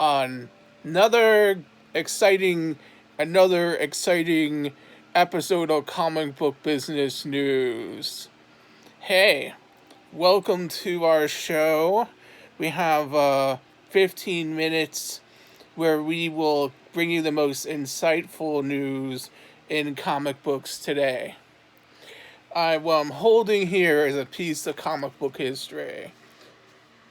on another exciting another exciting episode of comic book business news. Hey, welcome to our show. We have 15 minutes where we will bring you the most insightful news in comic books today. What I'm holding here is a piece of comic book history.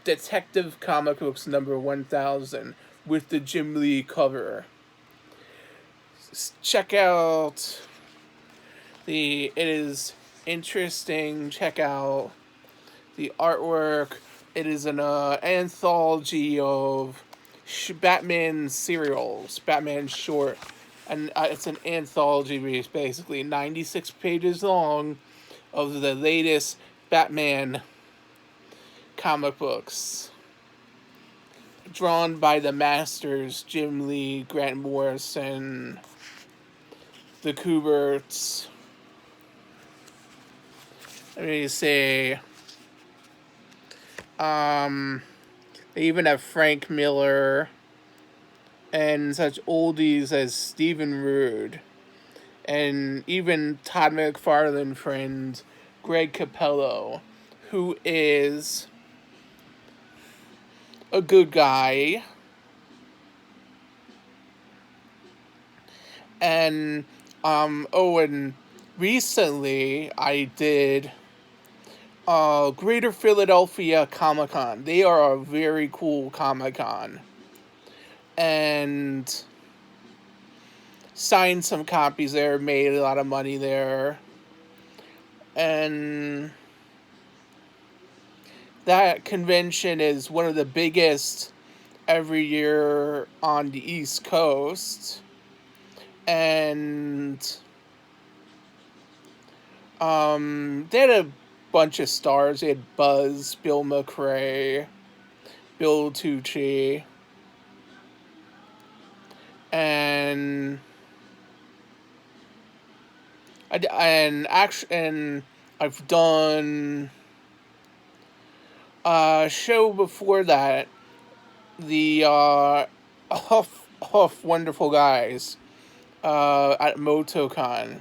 Detective Comic Books number 1000 with the Jim Lee cover. Check out it is interesting. Check out the artwork. It is an anthology of Batman serials, Batman short, and it's an anthology, basically 96 pages long of the latest Batman comic books, drawn by the masters Jim Lee, Grant Morrison, the Kuberts. Let me say, they even have Frank Miller and such oldies as Stephen Rood, and even Todd McFarlane friend Greg Capello, who is a good guy. And and recently I did Greater Philadelphia Comic Con. They are a very cool Comic Con. And signed some copies there, made a lot of money there. And that convention is one of the biggest every year on the East Coast. And they had a bunch of stars. They had Buzz, Bill McRae, Bill Tucci, and I've done a show before that, the Huff Wonderful Guys at MotoCon.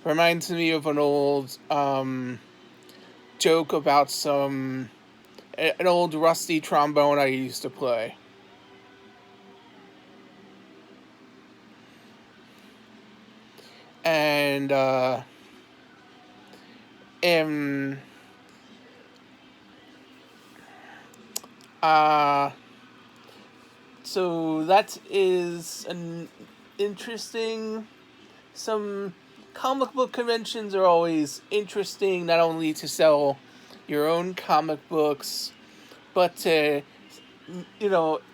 Reminds me of an old joke about an old rusty trombone I used to play. And so that is an interesting. Some comic book conventions are always interesting, not only to sell your own comic books, but to,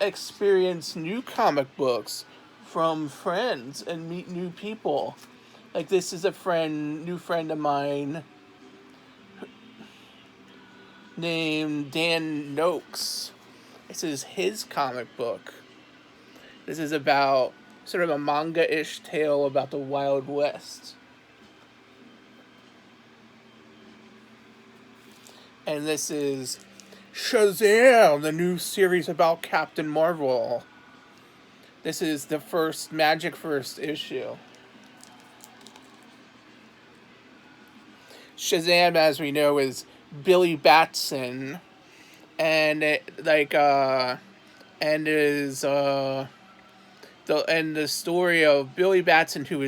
experience new comic books from friends and meet new people. Like, this is new friend of mine named Dan Noakes. This is his comic book. This is about sort of a manga-ish tale about the Wild West. And this is Shazam, the new series about Captain Marvel. This is the Magic First issue. Shazam, as we know, is Billy Batson, and the story of Billy Batson, who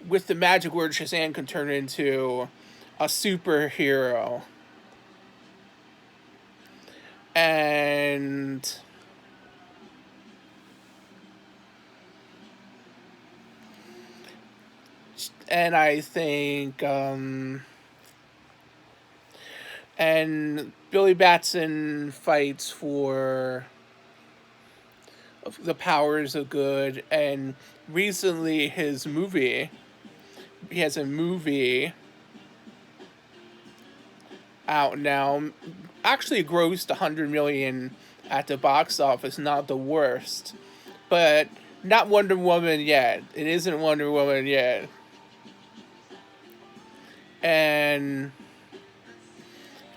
with the magic word Shazam can turn into a superhero. And I think and Billy Batson fights for the powers of good, and recently he has a movie out now, actually grossed 100 million at the box office. Not the worst, but not Wonder Woman yet. It isn't Wonder Woman yet. And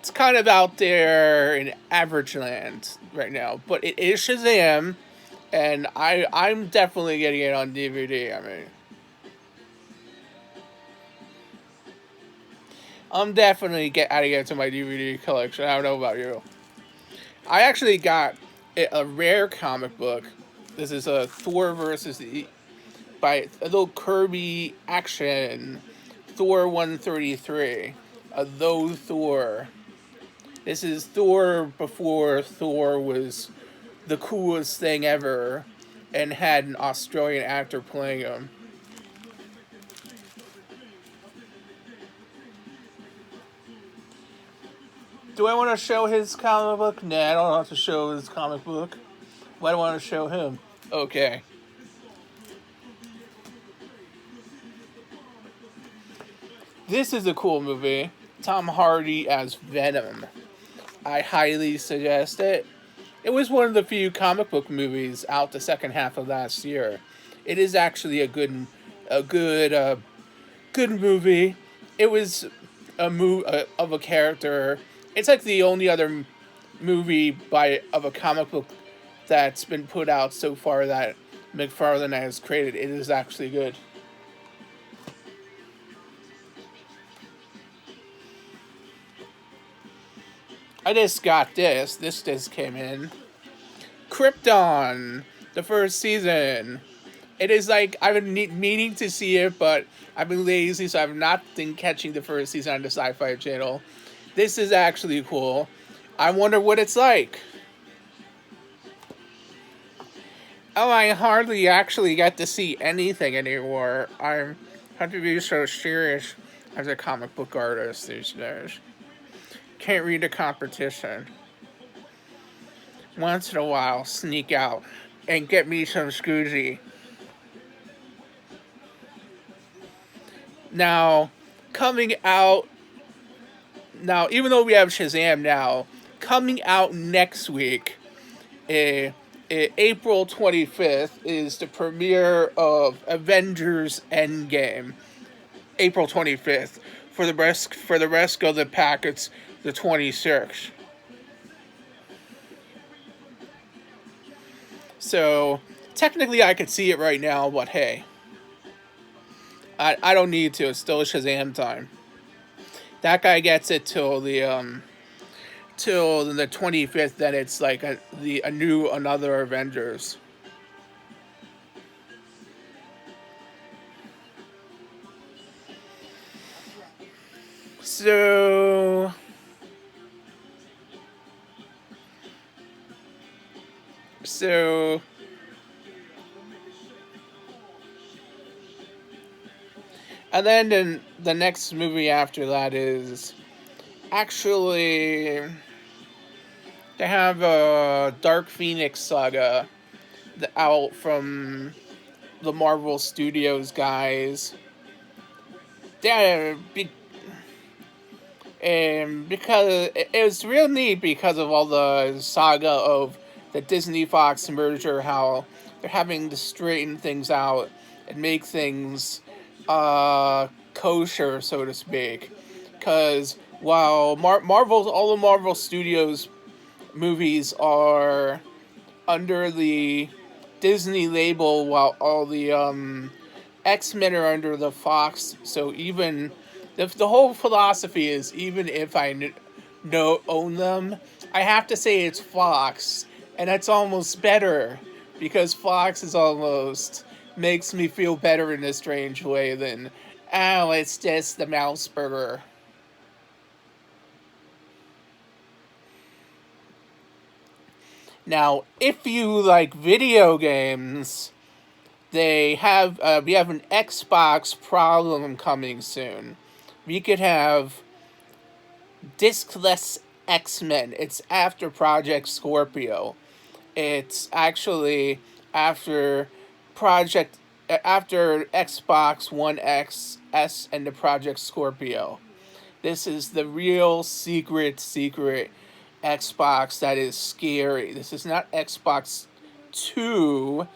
it's kind of out there in average land right now, but it is Shazam, and I'm definitely getting it on DVD. I mean, I'm definitely adding it to my DVD collection. I don't know about you. I actually got a rare comic book. This is a Thor versus the by a little Kirby action Thor 133. A though Thor. This is Thor before Thor was the coolest thing ever and had an Australian actor playing him. Do I want to show his comic book? Nah, I don't have to show his comic book. Why do I want to show him? Okay. This is a cool movie. Tom Hardy as Venom. I highly suggest it. It was one of the few comic book movies out the second half of last year. It is actually good movie. It was of a character. It's like the only other movie of a comic book that's been put out so far that McFarlane has created. It is actually good. I just got this. This just came in. Krypton, the first season. It is like I've been meaning to see it, but I've been lazy, so I've not been catching the first season on the Sci-Fi channel. This is actually cool. I wonder what it's like. Oh, I hardly actually get to see anything anymore. I have to be so serious as a comic book artist these days. Can't read a competition. Once in a while, sneak out and get me some Scoozy. Now, coming out now, even though we have Shazam now, coming out next week, April 25th, is the premiere of Avengers Endgame. April 25th. For the rest of the packets, the 26th. So technically, I could see it right now, but hey, I don't need to. It's still Shazam time. That guy gets it till the 25th. Then it's like another Avengers. So so and then the next movie after that is actually they have a Dark Phoenix saga out from the Marvel Studios guys. They're and because it was real neat because of all the saga of the Disney Fox merger, how they're having to straighten things out and make things kosher, so to speak. Because while all the Marvel Studios movies are under the Disney label, while all the X-Men are under the Fox, so even the whole philosophy is even if I own them, I have to say it's Fox, and that's almost better because Fox is almost makes me feel better in a strange way than it's just the Mouse Burger. Now, if you like video games, we have an Xbox problem coming soon. We could have diskless X-Men. It's after Project Scorpio. It's actually Project after Xbox One X S and the Project Scorpio. This is the real secret Xbox that is scary. This is not Xbox 2.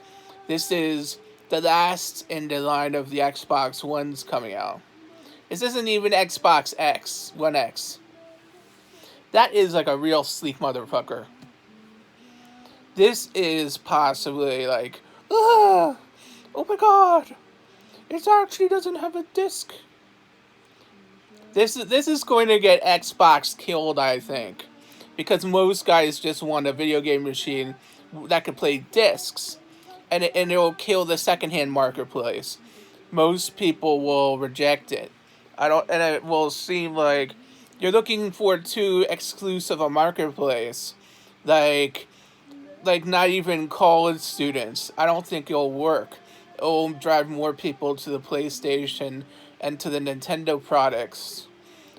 This is the last in the line of the Xbox Ones coming out. This isn't even Xbox X, One X. That is like a real sleek motherfucker. This is possibly like, ah, oh my god, it actually doesn't have a disc. This is going to get Xbox killed, I think, because most guys just want a video game machine that can play discs, and it will kill the secondhand marketplace. Most people will reject it. I don't, and it will seem like you're looking for too exclusive a marketplace, like not even college students. I don't think it'll work. It'll drive more people to the PlayStation and to the Nintendo products.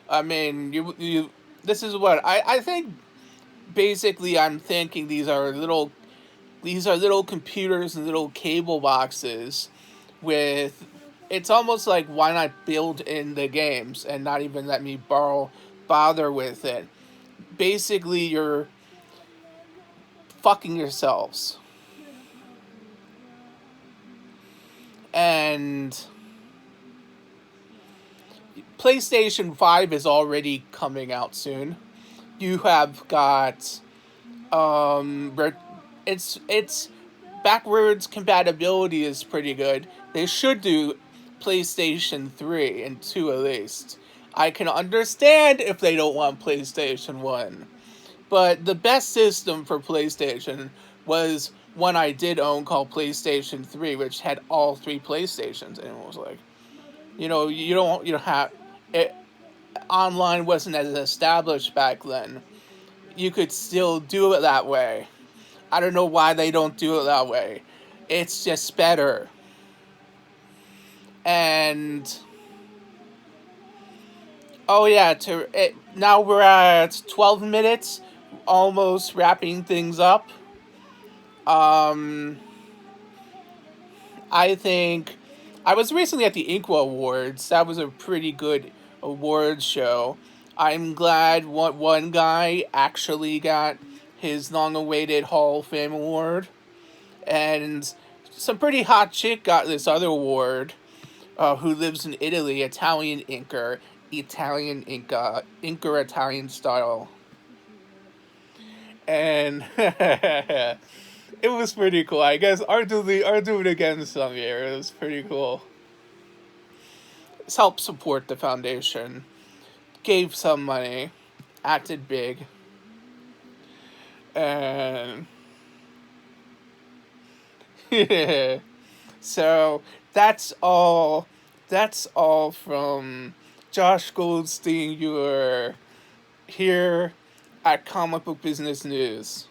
I mean, you. This is what I think. Basically, I'm thinking these are little computers and little cable boxes with. It's almost like why not build in the games and not even let me bother with it. Basically, you're fucking yourselves. And PlayStation 5 is already coming out soon. You have got it's backwards compatibility is pretty good. They should do PlayStation 3 and 2 at least. I can understand if they don't want PlayStation 1. But the best system for PlayStation was one I did own called PlayStation 3, which had all three PlayStations, and it was like, you don't have it. Online wasn't as established back then. You could still do it that way. I don't know why they don't do it that way. It's just better. And oh yeah, now we're at 12 minutes, almost wrapping things up. Um, I think I was recently at the Inqua Awards. That was a pretty good award show. I'm glad one guy actually got his long-awaited Hall of Fame award, and some pretty hot chick got this other award. Who lives in Italy? Italian inker, Italian Inca, Inca Italian style, and it was pretty cool. I guess I'll do it again some year. It was pretty cool. It's helped support the foundation, gave some money, acted big, and yeah. So that's all. That's all from Josh Goldstein. You are here at Comic Book Business News.